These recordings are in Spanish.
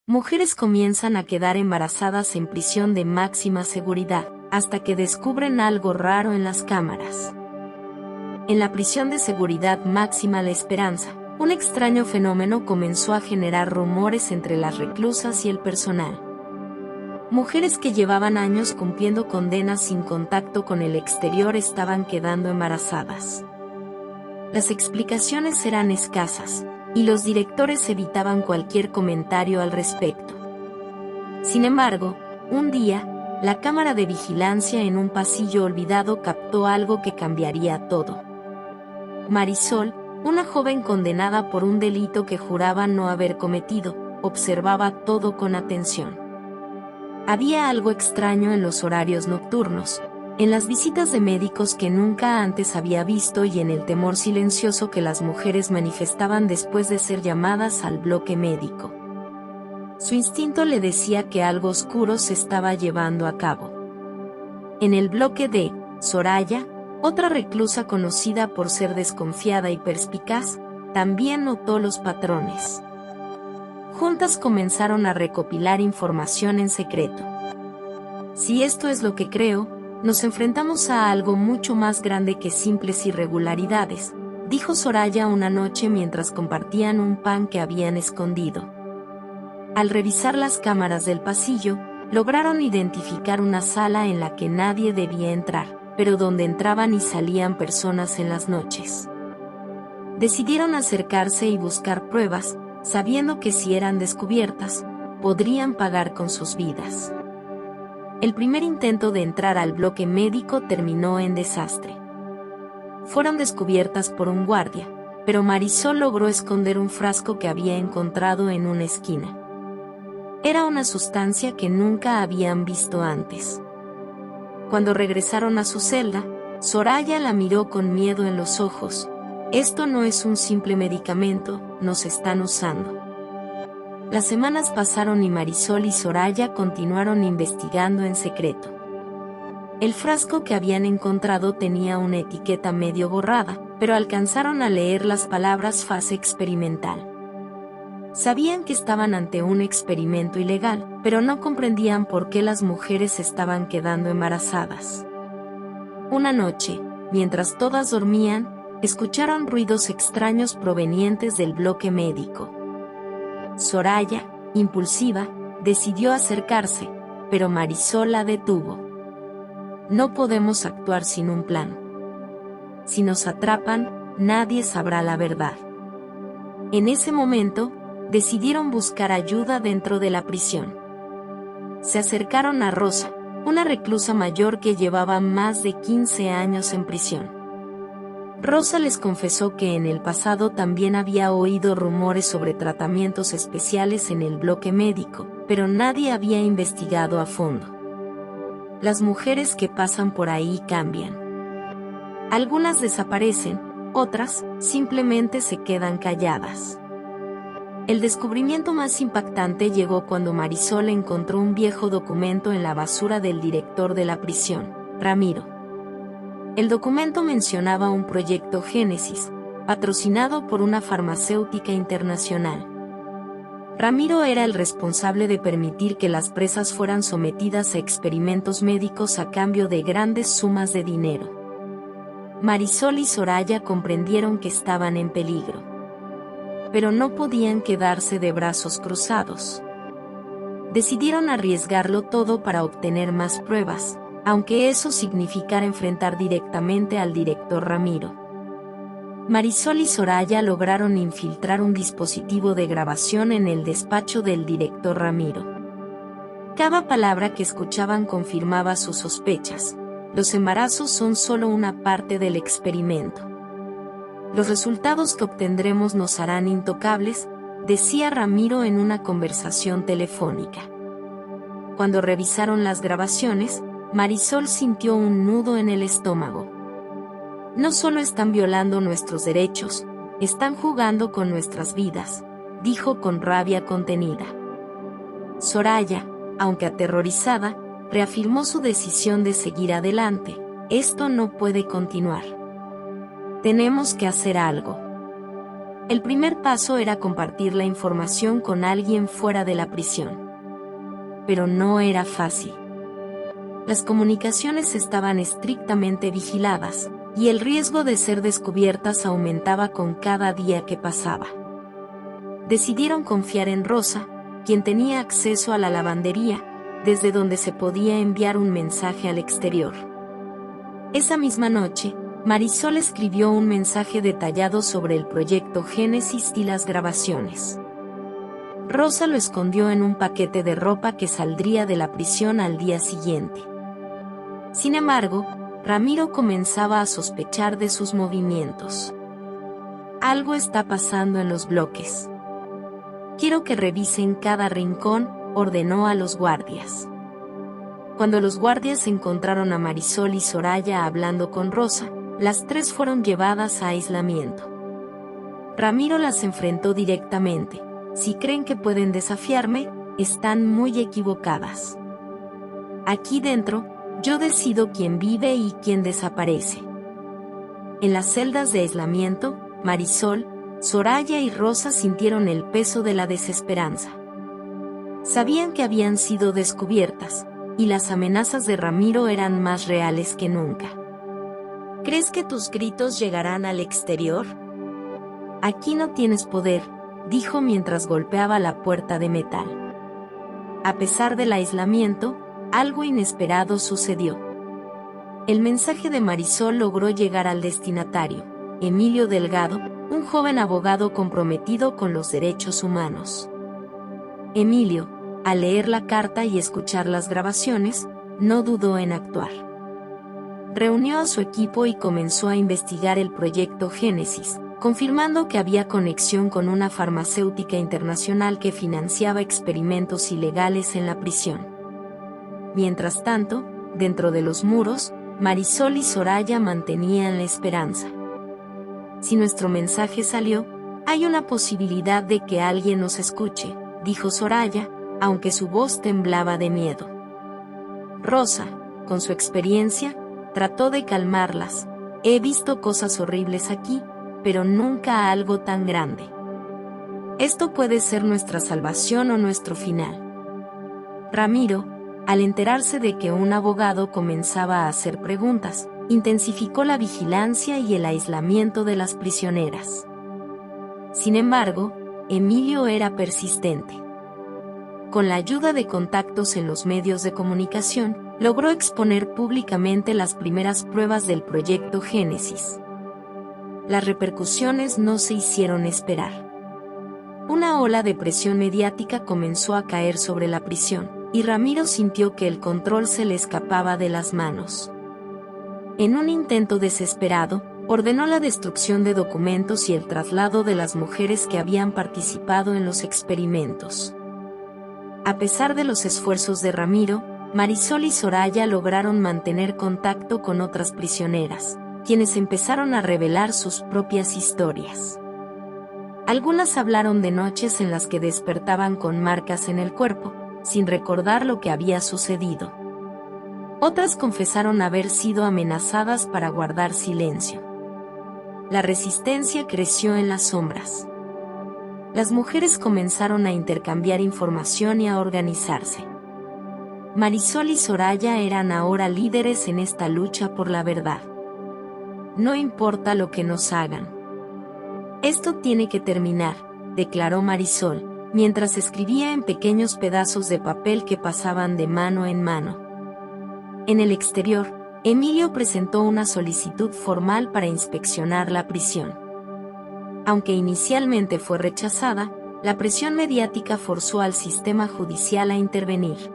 Mujeres comienzan a quedar embarazadas en prisión de máxima seguridad, hasta que descubren algo raro en las cámaras. En la prisión de seguridad máxima La Esperanza, un extraño fenómeno comenzó a generar rumores entre las reclusas y el personal. Mujeres que llevaban años cumpliendo condenas sin contacto con el exterior estaban quedando embarazadas. Las explicaciones eran escasas, y los directores evitaban cualquier comentario al respecto. Sin embargo, un día, la cámara de vigilancia en un pasillo olvidado captó algo que cambiaría todo. Marisol, una joven condenada por un delito que juraba no haber cometido, observaba todo con atención. Había algo extraño en los horarios nocturnos, en las visitas de médicos que nunca antes había visto y en el temor silencioso que las mujeres manifestaban después de ser llamadas al bloque médico. Su instinto le decía que algo oscuro se estaba llevando a cabo. En el bloque D, Soraya, otra reclusa conocida por ser desconfiada y perspicaz, también notó los patrones. Juntas comenzaron a recopilar información en secreto. Si esto es lo que creo, nos enfrentamos a algo mucho más grande que simples irregularidades, dijo Soraya una noche mientras compartían un pan que habían escondido. Al revisar las cámaras del pasillo, lograron identificar una sala en la que nadie debía entrar, pero donde entraban y salían personas en las noches. Decidieron acercarse y buscar pruebas, sabiendo que si eran descubiertas, podrían pagar con sus vidas. El primer intento de entrar al bloque médico terminó en desastre. Fueron descubiertas por un guardia, pero Marisol logró esconder un frasco que había encontrado en una esquina. Era una sustancia que nunca habían visto antes. Cuando regresaron a su celda, Soraya la miró con miedo en los ojos. Esto no es un simple medicamento, nos están usando. Las semanas pasaron y Marisol y Soraya continuaron investigando en secreto. El frasco que habían encontrado tenía una etiqueta medio borrada, pero alcanzaron a leer las palabras fase experimental. Sabían que estaban ante un experimento ilegal, pero no comprendían por qué las mujeres estaban quedando embarazadas. Una noche, mientras todas dormían, escucharon ruidos extraños provenientes del bloque médico. Soraya, impulsiva, decidió acercarse, pero Marisol la detuvo. No podemos actuar sin un plan. Si nos atrapan, nadie sabrá la verdad. En ese momento, decidieron buscar ayuda dentro de la prisión. Se acercaron a Rosa, una reclusa mayor que llevaba más de 15 años en prisión. Rosa les confesó que en el pasado también había oído rumores sobre tratamientos especiales en el bloque médico, pero nadie había investigado a fondo. Las mujeres que pasan por ahí cambian. Algunas desaparecen, otras simplemente se quedan calladas. El descubrimiento más impactante llegó cuando Marisol encontró un viejo documento en la basura del director de la prisión, Ramiro. El documento mencionaba un proyecto Génesis, patrocinado por una farmacéutica internacional. Ramiro era el responsable de permitir que las presas fueran sometidas a experimentos médicos a cambio de grandes sumas de dinero. Marisol y Soraya comprendieron que estaban en peligro. Pero no podían quedarse de brazos cruzados. Decidieron arriesgarlo todo para obtener más pruebas, aunque eso significara enfrentar directamente al director Ramiro. Marisol y Soraya lograron infiltrar un dispositivo de grabación en el despacho del director Ramiro. Cada palabra que escuchaban confirmaba sus sospechas. Los embarazos son solo una parte del experimento. Los resultados que obtendremos nos harán intocables, decía Ramiro en una conversación telefónica. Cuando revisaron las grabaciones, Marisol sintió un nudo en el estómago. No solo están violando nuestros derechos, están jugando con nuestras vidas, dijo con rabia contenida. Soraya, aunque aterrorizada, reafirmó su decisión de seguir adelante. Esto no puede continuar. Tenemos que hacer algo. El primer paso era compartir la información con alguien fuera de la prisión. Pero no era fácil. Las comunicaciones estaban estrictamente vigiladas, y el riesgo de ser descubiertas aumentaba con cada día que pasaba. Decidieron confiar en Rosa, quien tenía acceso a la lavandería, desde donde se podía enviar un mensaje al exterior. Esa misma noche, Marisol escribió un mensaje detallado sobre el proyecto Génesis y las grabaciones. Rosa lo escondió en un paquete de ropa que saldría de la prisión al día siguiente. Sin embargo, Ramiro comenzaba a sospechar de sus movimientos. Algo está pasando en los bloques. Quiero que revisen cada rincón, ordenó a los guardias. Cuando los guardias encontraron a Marisol y Soraya hablando con Rosa, las tres fueron llevadas a aislamiento. Ramiro las enfrentó directamente. Si creen que pueden desafiarme, están muy equivocadas. Aquí dentro, yo decido quién vive y quién desaparece. En las celdas de aislamiento, Marisol, Soraya y Rosa sintieron el peso de la desesperanza. Sabían que habían sido descubiertas, y las amenazas de Ramiro eran más reales que nunca. ¿Crees que tus gritos llegarán al exterior? Aquí no tienes poder, dijo mientras golpeaba la puerta de metal. A pesar del aislamiento, algo inesperado sucedió. El mensaje de Marisol logró llegar al destinatario, Emilio Delgado, un joven abogado comprometido con los derechos humanos. Emilio, al leer la carta y escuchar las grabaciones, no dudó en actuar. Reunió a su equipo y comenzó a investigar el proyecto Génesis, confirmando que había conexión con una farmacéutica internacional que financiaba experimentos ilegales en la prisión. Mientras tanto, dentro de los muros, Marisol y Soraya mantenían la esperanza. Si nuestro mensaje salió, hay una posibilidad de que alguien nos escuche, dijo Soraya, aunque su voz temblaba de miedo. Rosa, con su experiencia, trató de calmarlas. He visto cosas horribles aquí, pero nunca algo tan grande. Esto puede ser nuestra salvación o nuestro final. Ramiro, al enterarse de que un abogado comenzaba a hacer preguntas, intensificó la vigilancia y el aislamiento de las prisioneras. Sin embargo, Emilio era persistente. Con la ayuda de contactos en los medios de comunicación, logró exponer públicamente las primeras pruebas del proyecto Génesis. Las repercusiones no se hicieron esperar. Una ola de presión mediática comenzó a caer sobre la prisión, y Ramiro sintió que el control se le escapaba de las manos. En un intento desesperado, ordenó la destrucción de documentos y el traslado de las mujeres que habían participado en los experimentos. A pesar de los esfuerzos de Ramiro, Marisol y Soraya lograron mantener contacto con otras prisioneras, quienes empezaron a revelar sus propias historias. Algunas hablaron de noches en las que despertaban con marcas en el cuerpo, sin recordar lo que había sucedido. Otras confesaron haber sido amenazadas para guardar silencio. La resistencia creció en las sombras. Las mujeres comenzaron a intercambiar información y a organizarse. Marisol y Soraya eran ahora líderes en esta lucha por la verdad. No importa lo que nos hagan. Esto tiene que terminar, declaró Marisol, mientras escribía en pequeños pedazos de papel que pasaban de mano en mano. En el exterior, Emilio presentó una solicitud formal para inspeccionar la prisión. Aunque inicialmente fue rechazada, la presión mediática forzó al sistema judicial a intervenir.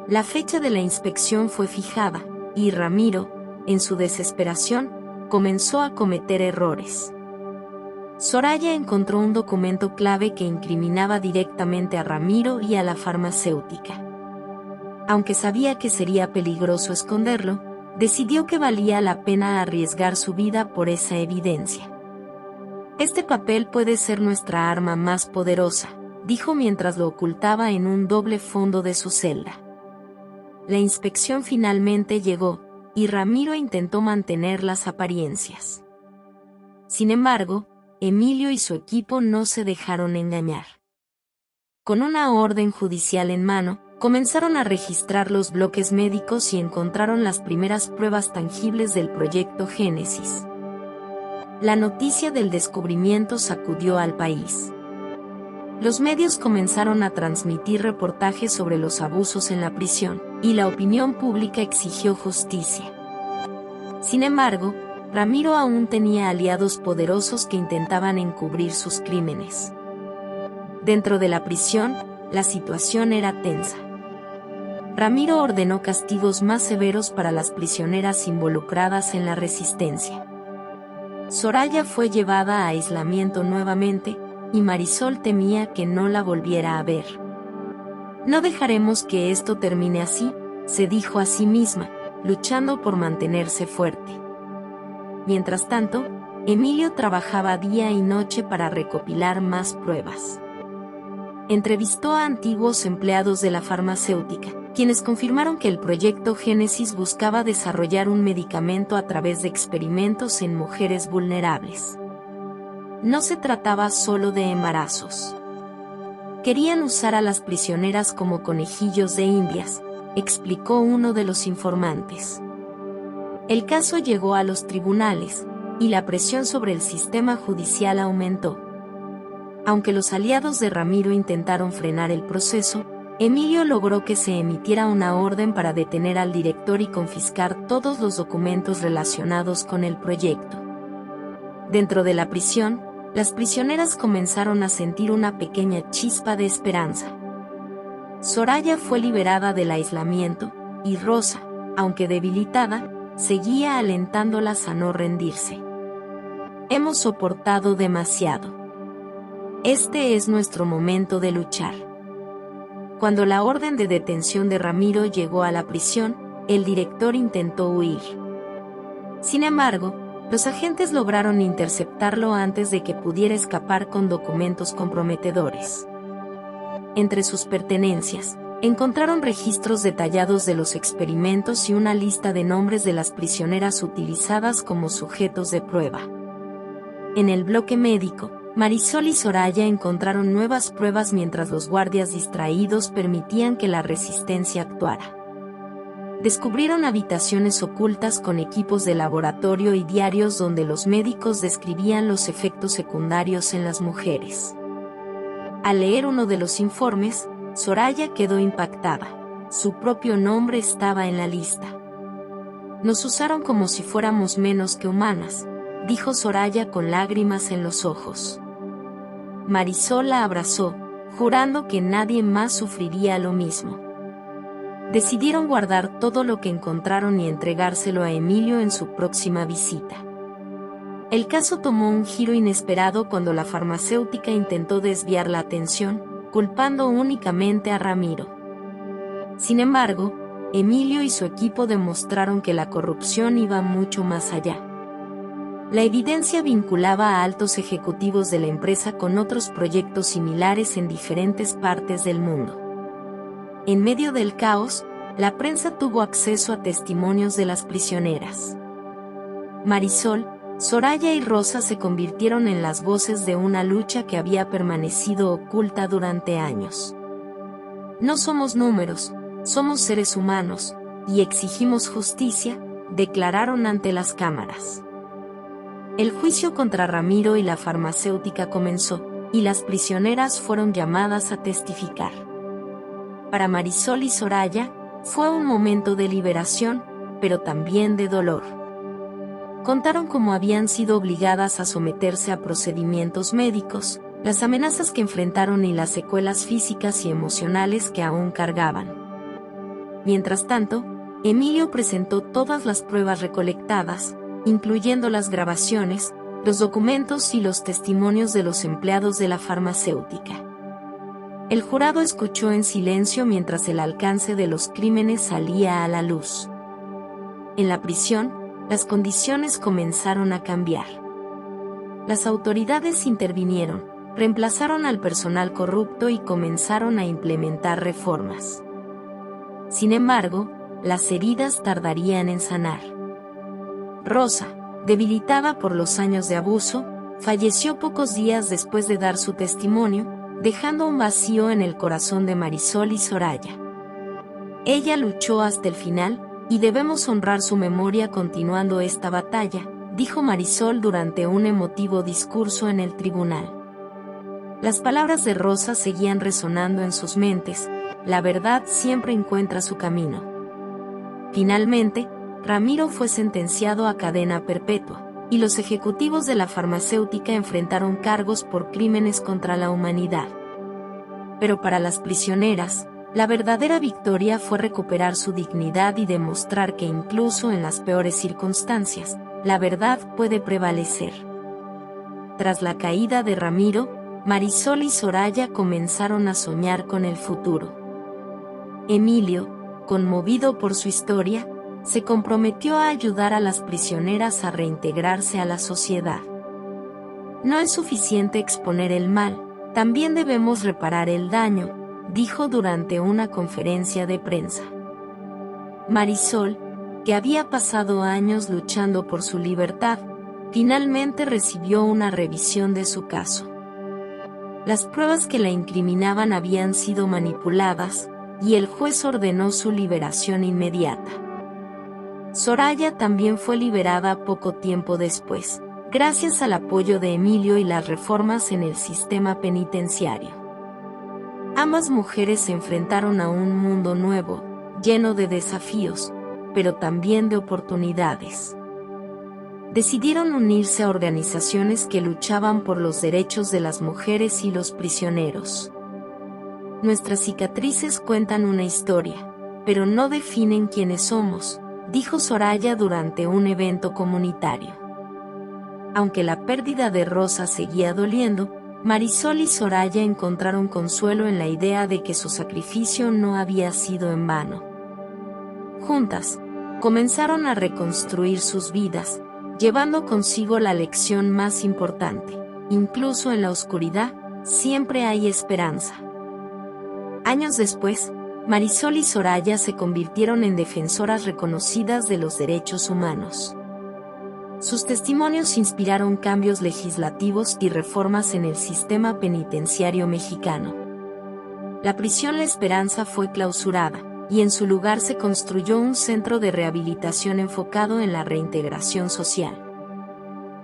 La fecha de la inspección fue fijada, y Ramiro, en su desesperación, comenzó a cometer errores. Soraya encontró un documento clave que incriminaba directamente a Ramiro y a la farmacéutica. Aunque sabía que sería peligroso esconderlo, decidió que valía la pena arriesgar su vida por esa evidencia. Este papel puede ser nuestra arma más poderosa, dijo mientras lo ocultaba en un doble fondo de su celda. La inspección finalmente llegó, y Ramiro intentó mantener las apariencias. Sin embargo, Emilio y su equipo no se dejaron engañar. Con una orden judicial en mano, comenzaron a registrar los bloques médicos y encontraron las primeras pruebas tangibles del proyecto Génesis. La noticia del descubrimiento sacudió al país. Los medios comenzaron a transmitir reportajes sobre los abusos en la prisión, y la opinión pública exigió justicia. Sin embargo, Ramiro aún tenía aliados poderosos que intentaban encubrir sus crímenes. Dentro de la prisión, la situación era tensa. Ramiro ordenó castigos más severos para las prisioneras involucradas en la resistencia. Soraya fue llevada a aislamiento nuevamente, y Marisol temía que no la volviera a ver. No dejaremos que esto termine así, se dijo a sí misma, luchando por mantenerse fuerte. Mientras tanto, Emilio trabajaba día y noche para recopilar más pruebas. Entrevistó a antiguos empleados de la farmacéutica, quienes confirmaron que el proyecto Génesis buscaba desarrollar un medicamento a través de experimentos en mujeres vulnerables. No se trataba solo de embarazos. Querían usar a las prisioneras como conejillos de indias, explicó uno de los informantes. El caso llegó a los tribunales, y la presión sobre el sistema judicial aumentó. Aunque los aliados de Ramiro intentaron frenar el proceso, Emilio logró que se emitiera una orden para detener al director y confiscar todos los documentos relacionados con el proyecto. Dentro de la prisión, las prisioneras comenzaron a sentir una pequeña chispa de esperanza. Soraya fue liberada del aislamiento, y Rosa, aunque debilitada, seguía alentándolas a no rendirse. Hemos soportado demasiado. Este es nuestro momento de luchar. Cuando la orden de detención de Ramiro llegó a la prisión, el director intentó huir. Sin embargo, los agentes lograron interceptarlo antes de que pudiera escapar con documentos comprometedores. Entre sus pertenencias, encontraron registros detallados de los experimentos y una lista de nombres de las prisioneras utilizadas como sujetos de prueba. En el bloque médico, Marisol y Soraya encontraron nuevas pruebas mientras los guardias distraídos permitían que la resistencia actuara. Descubrieron habitaciones ocultas con equipos de laboratorio y diarios donde los médicos describían los efectos secundarios en las mujeres. Al leer uno de los informes, Soraya quedó impactada. Su propio nombre estaba en la lista. Nos usaron como si fuéramos menos que humanas, dijo Soraya con lágrimas en los ojos. Marisol la abrazó, jurando que nadie más sufriría lo mismo. Decidieron guardar todo lo que encontraron y entregárselo a Emilio en su próxima visita. El caso tomó un giro inesperado cuando la farmacéutica intentó desviar la atención, culpando únicamente a Ramiro. Sin embargo, Emilio y su equipo demostraron que la corrupción iba mucho más allá. La evidencia vinculaba a altos ejecutivos de la empresa con otros proyectos similares en diferentes partes del mundo. En medio del caos, la prensa tuvo acceso a testimonios de las prisioneras. Marisol, Soraya y Rosa se convirtieron en las voces de una lucha que había permanecido oculta durante años. No somos números, somos seres humanos, y exigimos justicia, declararon ante las cámaras. El juicio contra Ramiro y la farmacéutica comenzó, y las prisioneras fueron llamadas a testificar. Para Marisol y Soraya, fue un momento de liberación, pero también de dolor. Contaron cómo habían sido obligadas a someterse a procedimientos médicos, las amenazas que enfrentaron y las secuelas físicas y emocionales que aún cargaban. Mientras tanto, Emilio presentó todas las pruebas recolectadas, incluyendo las grabaciones, los documentos y los testimonios de los empleados de la farmacéutica. El jurado escuchó en silencio mientras el alcance de los crímenes salía a la luz. En la prisión, las condiciones comenzaron a cambiar. Las autoridades intervinieron, reemplazaron al personal corrupto y comenzaron a implementar reformas. Sin embargo, las heridas tardarían en sanar. Rosa, debilitada por los años de abuso, falleció pocos días después de dar su testimonio, dejando un vacío en el corazón de Marisol y Soraya. Ella luchó hasta el final, y debemos honrar su memoria continuando esta batalla, dijo Marisol durante un emotivo discurso en el tribunal. Las palabras de Rosa seguían resonando en sus mentes: la verdad siempre encuentra su camino. Finalmente, Ramiro fue sentenciado a cadena perpetua, y los ejecutivos de la farmacéutica enfrentaron cargos por crímenes contra la humanidad. Pero para las prisioneras, la verdadera victoria fue recuperar su dignidad y demostrar que incluso en las peores circunstancias, la verdad puede prevalecer. Tras la caída de Ramiro, Marisol y Soraya comenzaron a soñar con el futuro. Emilio, conmovido por su historia, se comprometió a ayudar a las prisioneras a reintegrarse a la sociedad. No es suficiente exponer el mal, también debemos reparar el daño, dijo durante una conferencia de prensa. Marisol, que había pasado años luchando por su libertad, finalmente recibió una revisión de su caso. Las pruebas que la incriminaban habían sido manipuladas, y el juez ordenó su liberación inmediata. Soraya también fue liberada poco tiempo después, gracias al apoyo de Emilio y las reformas en el sistema penitenciario. Ambas mujeres se enfrentaron a un mundo nuevo, lleno de desafíos, pero también de oportunidades. Decidieron unirse a organizaciones que luchaban por los derechos de las mujeres y los prisioneros. Nuestras cicatrices cuentan una historia, pero no definen quiénes somos, dijo Soraya durante un evento comunitario. Aunque la pérdida de Rosa seguía doliendo, Marisol y Soraya encontraron consuelo en la idea de que su sacrificio no había sido en vano. Juntas, comenzaron a reconstruir sus vidas, llevando consigo la lección más importante: incluso en la oscuridad, siempre hay esperanza. Años después, Marisol y Soraya se convirtieron en defensoras reconocidas de los derechos humanos. Sus testimonios inspiraron cambios legislativos y reformas en el sistema penitenciario mexicano. La prisión La Esperanza fue clausurada, y en su lugar se construyó un centro de rehabilitación enfocado en la reintegración social.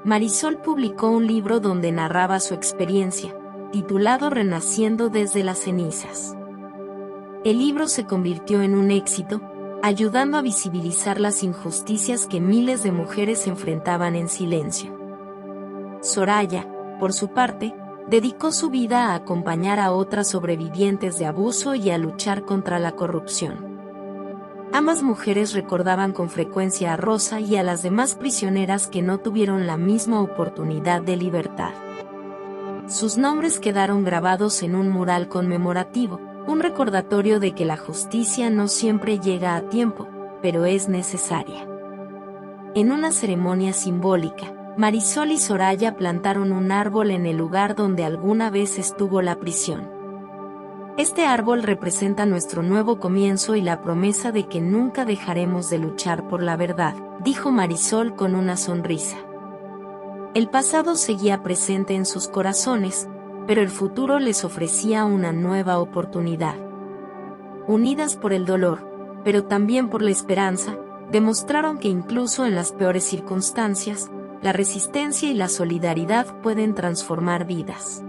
Marisol publicó un libro donde narraba su experiencia, titulado Renaciendo desde las cenizas. El libro se convirtió en un éxito, ayudando a visibilizar las injusticias que miles de mujeres enfrentaban en silencio. Soraya, por su parte, dedicó su vida a acompañar a otras sobrevivientes de abuso y a luchar contra la corrupción. Ambas mujeres recordaban con frecuencia a Rosa y a las demás prisioneras que no tuvieron la misma oportunidad de libertad. Sus nombres quedaron grabados en un mural conmemorativo, un recordatorio de que la justicia no siempre llega a tiempo, pero es necesaria. En una ceremonia simbólica, Marisol y Soraya plantaron un árbol en el lugar donde alguna vez estuvo la prisión. Este árbol representa nuestro nuevo comienzo y la promesa de que nunca dejaremos de luchar por la verdad, dijo Marisol con una sonrisa. El pasado seguía presente en sus corazones, pero el futuro les ofrecía una nueva oportunidad. Unidas por el dolor, pero también por la esperanza, demostraron que incluso en las peores circunstancias, la resistencia y la solidaridad pueden transformar vidas.